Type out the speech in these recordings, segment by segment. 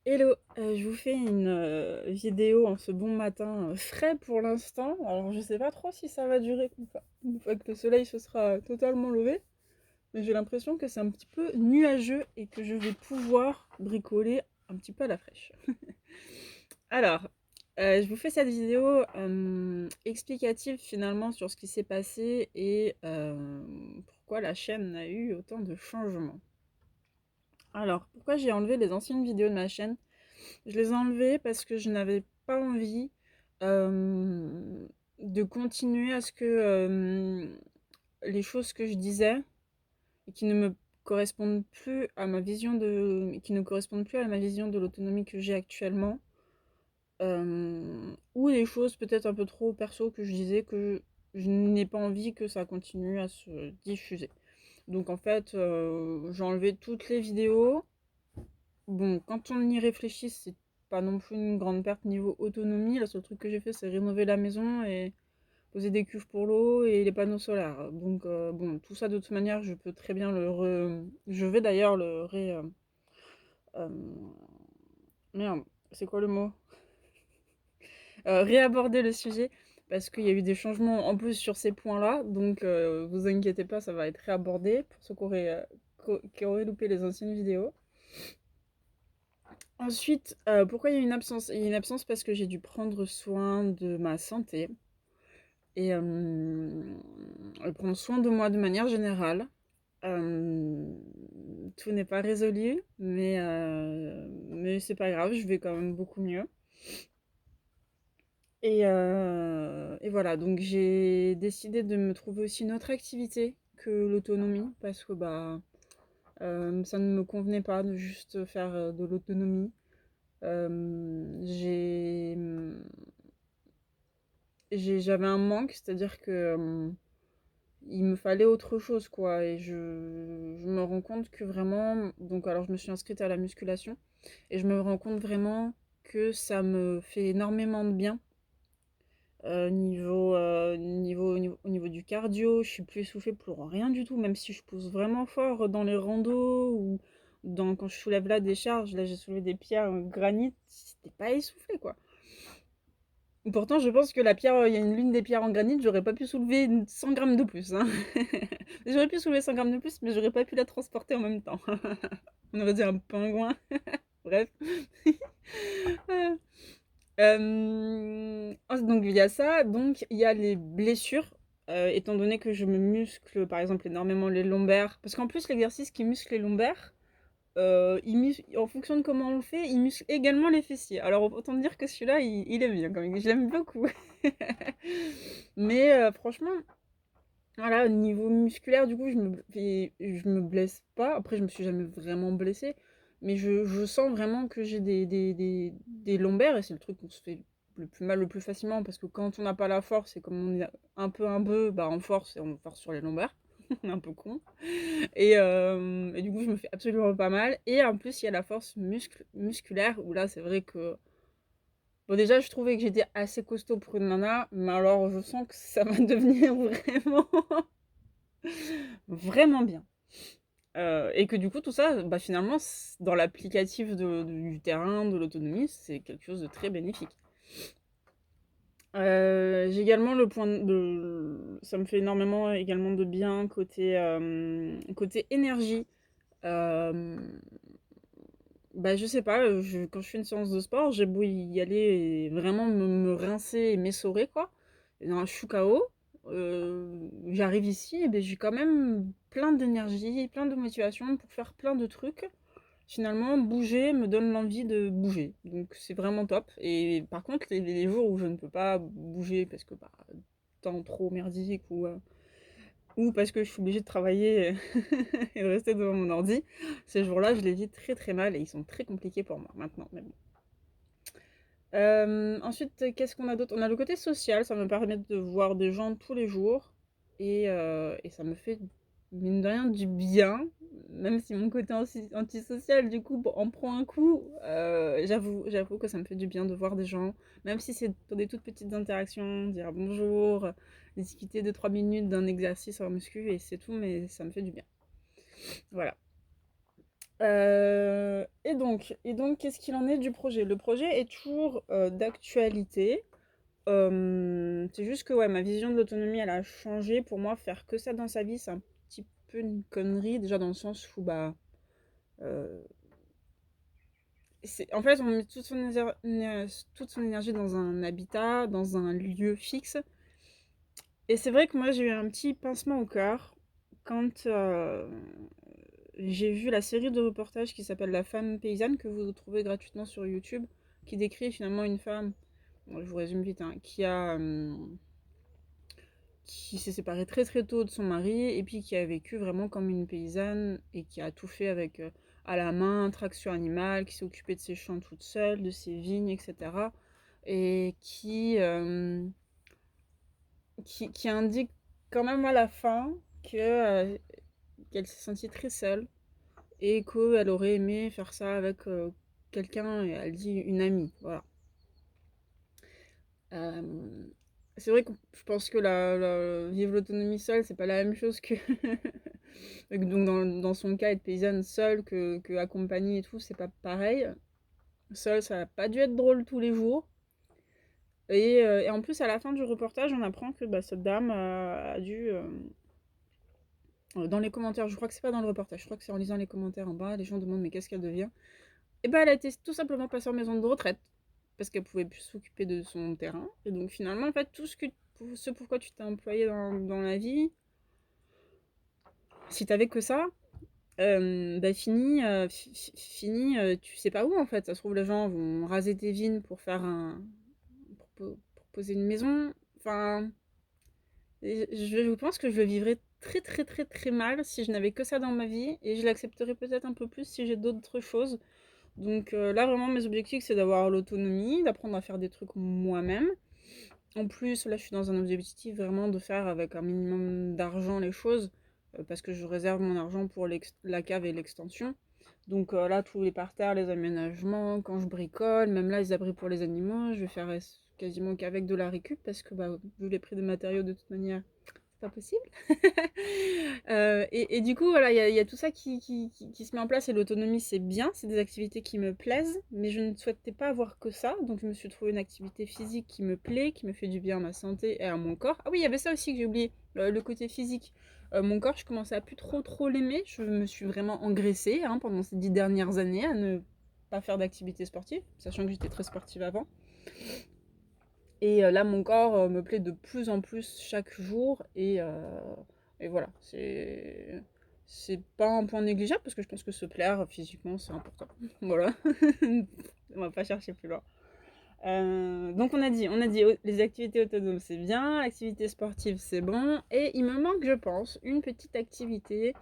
Hello, je vous fais une vidéo en ce bon matin frais pour l'instant. Alors je sais pas trop si ça va durer ou pas, une fois que le soleil se sera totalement levé, mais j'ai l'impression que c'est un petit peu nuageux et que je vais pouvoir bricoler un petit peu à la fraîche. Alors, je vous fais cette vidéo explicative finalement sur ce qui s'est passé et pourquoi la chaîne a eu autant de changements. Alors, pourquoi j'ai enlevé les anciennes vidéos de ma chaîne? Je les ai enlevées parce que je n'avais pas envie de continuer à ce que les choses que je disais et qui ne me correspondent plus à ma vision qui ne correspondent plus à ma vision de l'autonomie que j'ai actuellement, ou les choses peut-être un peu trop perso que je disais que je n'ai pas envie que ça continue à se diffuser. Donc en fait, j'ai enlevé toutes les vidéos. Bon, quand on y réfléchit, c'est pas non plus une grande perte niveau autonomie. Le seul truc que j'ai fait, c'est rénover la maison et poser des cuves pour l'eau et les panneaux solaires. Donc, bon, tout ça, de toute manière, je peux très bien Je vais d'ailleurs euh, Merde, c'est quoi le mot? Réaborder le sujet parce qu'il y a eu des changements en plus sur ces points-là. Donc, vous inquiétez pas, ça va être réabordé pour ceux qui auraient loupé les anciennes vidéos. Ensuite, pourquoi il y a une absence? Il y a une absence parce que j'ai dû prendre soin de ma santé et prendre soin de moi de manière générale. Tout n'est pas résolu, mais c'est pas grave, je vais quand même beaucoup mieux. Et voilà, donc j'ai décidé de me trouver aussi une autre activité que l'autonomie parce que ça ne me convenait pas de juste faire de l'autonomie. J'ai j'avais un manque, c'est-à-dire que il me fallait autre chose, quoi. Et je me rends compte que vraiment. Donc, alors, je me suis inscrite à la musculation. Et je me rends compte vraiment que ça me fait énormément de bien. Au niveau du cardio, je suis plus essoufflée pour rien du tout, même si je pousse vraiment fort dans les randos ou quand je soulève là des charges. Là, j'ai soulevé des pierres en granit, c'était pas essoufflé, quoi. Pourtant, je pense que la pierre, il y a l'une des pierres en granit, j'aurais pas pu soulever 100 grammes de plus, hein. J'aurais pu soulever 100 grammes de plus, mais j'aurais pas pu la transporter en même temps. On aurait dit un pingouin. Bref. Donc il y a ça, donc il y a les blessures. Étant donné que je me muscle par exemple énormément les lombaires, parce qu'en plus l'exercice qui muscle les lombaires, en fonction de comment on le fait, il muscle également les fessiers. Alors autant dire que celui-là, il est bien quand même, je l'aime beaucoup. Mais franchement, voilà, au niveau musculaire, du coup, je me blesse pas. Après, je me suis jamais vraiment blessée, mais je sens vraiment que j'ai des lombaires, et c'est le truc qu'on se fait le plus mal, le plus facilement, parce que quand on n'a pas la force, et comme on est un peu un bœuf, bah on force, et on force sur les lombaires. On est un peu con. Et du coup, je me fais absolument pas mal. Et en plus, il y a la force musculaire, où là, c'est vrai que... Bon, déjà, je trouvais que j'étais assez costaud pour une nana, mais alors, je sens que ça va devenir vraiment, vraiment bien. Et que du coup, tout ça, bah, finalement, dans l'applicatif du terrain, de l'autonomie, c'est quelque chose de très bénéfique. J'ai également le point de... Ça me fait énormément également de bien côté énergie. Euh, Bah, je sais pas, quand je fais une séance de sport, j'ai beau y aller et vraiment me rincer et m'essorer, quoi. Et non, je suis KO. J'arrive ici, et ben, j'ai quand même plein d'énergie, plein de motivation pour faire plein de trucs. Finalement, bouger me donne l'envie de bouger. Donc c'est vraiment top. Et par contre, les jours où je ne peux pas bouger parce que temps trop merdique ou parce que je suis obligée de travailler et de rester devant mon ordi, ces jours-là, je les vis très très mal et ils sont très compliqués pour moi maintenant. Mais bon. Ensuite, qu'est-ce qu'on a d'autre? On a le côté social, ça me permet de voir des gens tous les jours et ça me fait, mine de rien, du bien, même si mon côté antisocial, du coup, en prend un coup. J'avoue que ça me fait du bien de voir des gens, même si c'est pour des toutes petites interactions, dire bonjour, discuter 2-3 minutes d'un exercice en muscu et c'est tout, mais ça me fait du bien. Voilà. Et donc, qu'est-ce qu'il en est du projet? Le projet est toujours d'actualité. C'est juste que ouais, ma vision de l'autonomie, elle a changé. Pour moi, faire que ça dans sa vie, c'est un petit peu une connerie. Déjà dans le sens où bah, euh, en fait, on met toute son énergie dans un habitat, dans un lieu fixe. Et c'est vrai que moi, j'ai eu un petit pincement au cœur quand j'ai vu la série de reportages qui s'appelle La femme paysanne, que vous trouvez gratuitement sur YouTube, qui décrit finalement une femme, bon, je vous résume vite, hein, qui s'est séparée très très tôt de son mari et puis qui a vécu vraiment comme une paysanne et qui a tout fait avec à la main, traction animale, qui s'est occupée de ses champs toute seule, de ses vignes, etc. Et qui indique quand même à la fin qu'elle s'est sentie très seule et qu'elle aurait aimé faire ça avec quelqu'un, et elle dit une amie, voilà. Euh, c'est vrai que je pense que vivre l'autonomie seule, c'est pas la même chose que. Donc dans son cas, être paysanne seule que accompagnée et tout, c'est pas pareil. Seule, ça a pas dû être drôle tous les jours. Et en plus, à la fin du reportage, on apprend que bah, cette dame a dû. Dans les commentaires, je crois que c'est pas dans le reportage, je crois que c'est en lisant les commentaires en bas, les gens demandent mais qu'est-ce qu'elle devient. Et bah elle a été tout simplement passée en maison de retraite parce qu'elle pouvait plus s'occuper de son terrain. Et donc finalement, en fait, ce pourquoi tu t'es employé dans la vie, si t'avais que ça, bah fini, tu sais pas où en fait. Ça se trouve, les gens vont raser tes vignes pour faire pour poser une maison. Enfin, je pense que je le vivrais très très très très mal si je n'avais que ça dans ma vie et je l'accepterais peut-être un peu plus si j'ai d'autres choses. Donc là, vraiment, mes objectifs, c'est d'avoir l'autonomie, d'apprendre à faire des trucs moi-même. En plus, là, je suis dans un objectif vraiment de faire avec un minimum d'argent les choses, parce que je réserve mon argent pour la cave et l'extension. Donc là, tous les parterres, les aménagements, quand je bricole, même là, les abris pour les animaux, je vais faire quasiment qu'avec de la récup, parce que bah, vu les prix des matériaux, de toute manière, c'est pas possible. Et du coup, voilà, il y a tout ça qui se met en place et l'autonomie, c'est bien, c'est des activités qui me plaisent, mais je ne souhaitais pas avoir que ça, donc je me suis trouvé une activité physique qui me plaît, qui me fait du bien à ma santé et à mon corps. Ah oui, il y avait ça aussi que j'ai oublié, le côté physique. Mon corps, je commençais à plus trop l'aimer, je me suis vraiment engraissée hein, pendant ces 10 dernières années à ne pas faire d'activité sportive, sachant que j'étais très sportive avant. Et là, mon corps me plaît de plus en plus chaque jour. Et voilà, c'est pas un point négligeable parce que je pense que se plaire physiquement, c'est important. Voilà. On va pas chercher plus loin. Donc on a dit les activités autonomes c'est bien, l'activité sportive c'est bon, et il me manque je pense une petite activité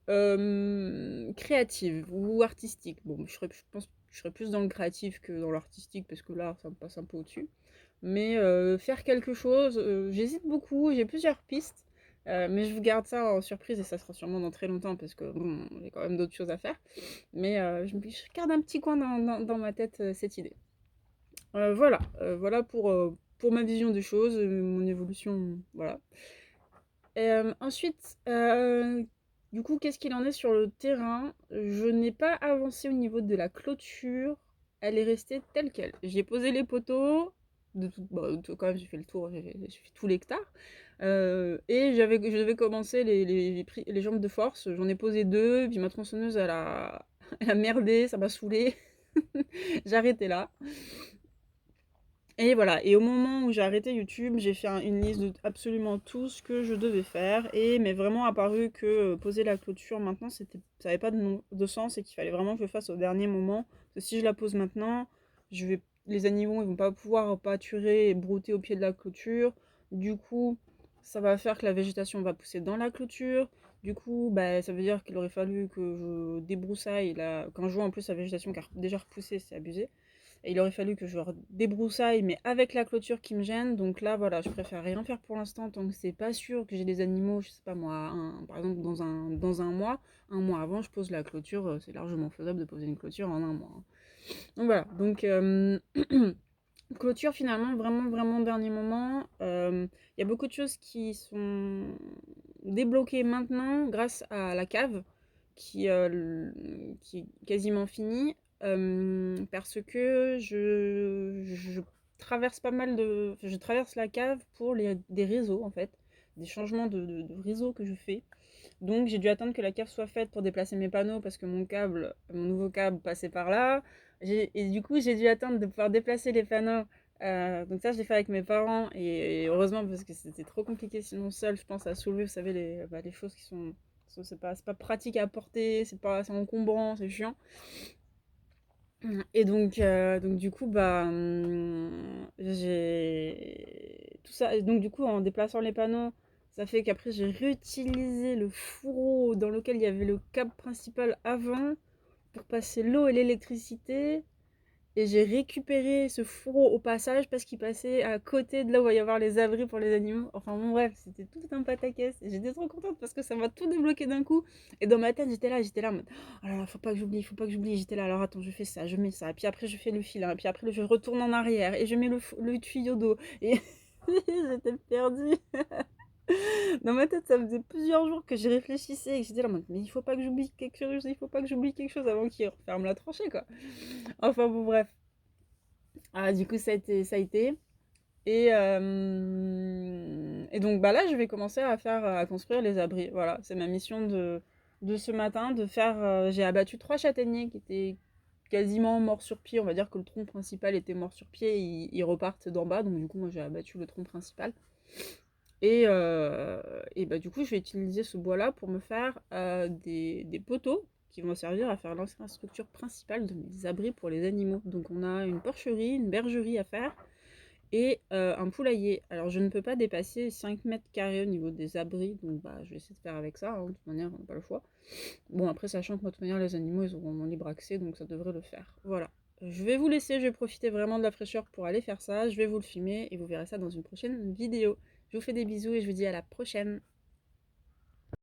créative ou artistique. Bon, je pense que je serais plus dans le créatif que dans l'artistique parce que là ça me passe un peu au-dessus. Mais faire quelque chose, j'hésite beaucoup, j'ai plusieurs pistes, mais je vous garde ça en surprise et ça sera sûrement dans très longtemps parce que bon, il y a quand même d'autres choses à faire. Mais je garde un petit coin dans ma tête cette idée. Voilà pour ma vision des choses, mon évolution, voilà. Ensuite, du coup, qu'est-ce qu'il en est sur le terrain? Je n'ai pas avancé au niveau de la clôture. Elle est restée telle quelle. J'ai posé les poteaux. Quand même, j'ai fait le tour, j'ai fait tout l'hectare. Et je devais commencer les jambes de force. J'en ai posé deux, puis ma tronçonneuse, elle a merdé, ça m'a saoulé. J'ai arrêté là. Et voilà, et au moment où j'ai arrêté YouTube, j'ai fait une liste de absolument tout ce que je devais faire, et m'est vraiment apparu que poser la clôture maintenant, ça n'avait pas de sens, et qu'il fallait vraiment que je le fasse au dernier moment. Parce que si je la pose maintenant, les animaux ils vont pas pouvoir pâturer et brouter au pied de la clôture. Du coup, ça va faire que la végétation va pousser dans la clôture. Du coup, bah, ça veut dire qu'il aurait fallu que je débroussaille, quand je vois en plus la végétation qui a déjà repoussé, c'est abusé. Et il aurait fallu que je débroussaille, mais avec la clôture qui me gêne. Donc là, voilà, je préfère rien faire pour l'instant tant que c'est pas sûr que j'ai des animaux, je sais pas moi, par exemple dans un mois. Un mois avant, je pose la clôture. C'est largement faisable de poser une clôture en un mois, hein. Donc voilà, donc clôture finalement, vraiment, vraiment dernier moment. Il y a beaucoup de choses qui sont débloquées maintenant grâce à la cave qui est quasiment fini, parce que je traverse pas mal de... enfin, je traverse la cave pour des réseaux, en fait, des changements de réseaux que je fais. Donc j'ai dû attendre que la cave soit faite pour déplacer mes panneaux parce que mon nouveau câble passait par là. Et du coup, j'ai dû attendre de pouvoir déplacer les panneaux. Donc ça, je l'ai fait avec mes parents et heureusement parce que c'était trop compliqué sinon seul, je pense, à soulever, vous savez, les choses qui sont... C'est pas pratique à porter, c'est encombrant, c'est chiant. Et donc du coup, bah, j'ai tout ça. Et donc du coup, en déplaçant les panneaux, ça fait qu'après j'ai réutilisé le fourreau dans lequel il y avait le câble principal avant pour passer l'eau et l'électricité. Et j'ai récupéré ce fourreau au passage parce qu'il passait à côté de là où il va y avoir les abris pour les animaux. Enfin bon bref, c'était tout un pataquès. Et j'étais trop contente parce que ça m'a tout débloqué d'un coup. Et dans ma tête, j'étais là en mode oh là là, faut pas que j'oublie, faut pas que j'oublie. J'étais là, alors attends, je fais ça, je mets ça. Et puis après, je fais le fil, hein. Et puis après, je retourne en arrière et je mets le tuyau d'eau. Et j'étais perdue. Dans ma tête, ça faisait plusieurs jours que j'y réfléchissais et que j'étais là en mode mais il faut pas que j'oublie quelque chose, il faut pas que j'oublie quelque chose avant qu'il referme la tranchée quoi. Enfin bon bref. Ah, du coup, ça a été. Et donc, bah là, je vais commencer à construire les abris. Voilà, c'est ma mission de ce matin, de faire... j'ai abattu 3 châtaigniers qui étaient quasiment morts sur pied. On va dire que le tronc principal était mort sur pied. Ils repartent d'en bas. Donc, du coup, moi, j'ai abattu le tronc principal. Et bah, du coup, je vais utiliser ce bois-là pour me faire des poteaux qui vont servir à faire l'infrastructure principale de mes abris pour les animaux. Donc, on a une porcherie, une bergerie à faire et un poulailler. Alors je ne peux pas dépasser 5 mètres carrés au niveau des abris, donc bah, je vais essayer de faire avec ça, hein. De toute manière, on n'a pas le choix. Bon, après, sachant que de toute manière, les animaux, ils auront mon libre accès, donc ça devrait le faire. Voilà. Je vais vous laisser, je vais profiter vraiment de la fraîcheur pour aller faire ça. Je vais vous le filmer et vous verrez ça dans une prochaine vidéo. Je vous fais des bisous et je vous dis à la prochaine.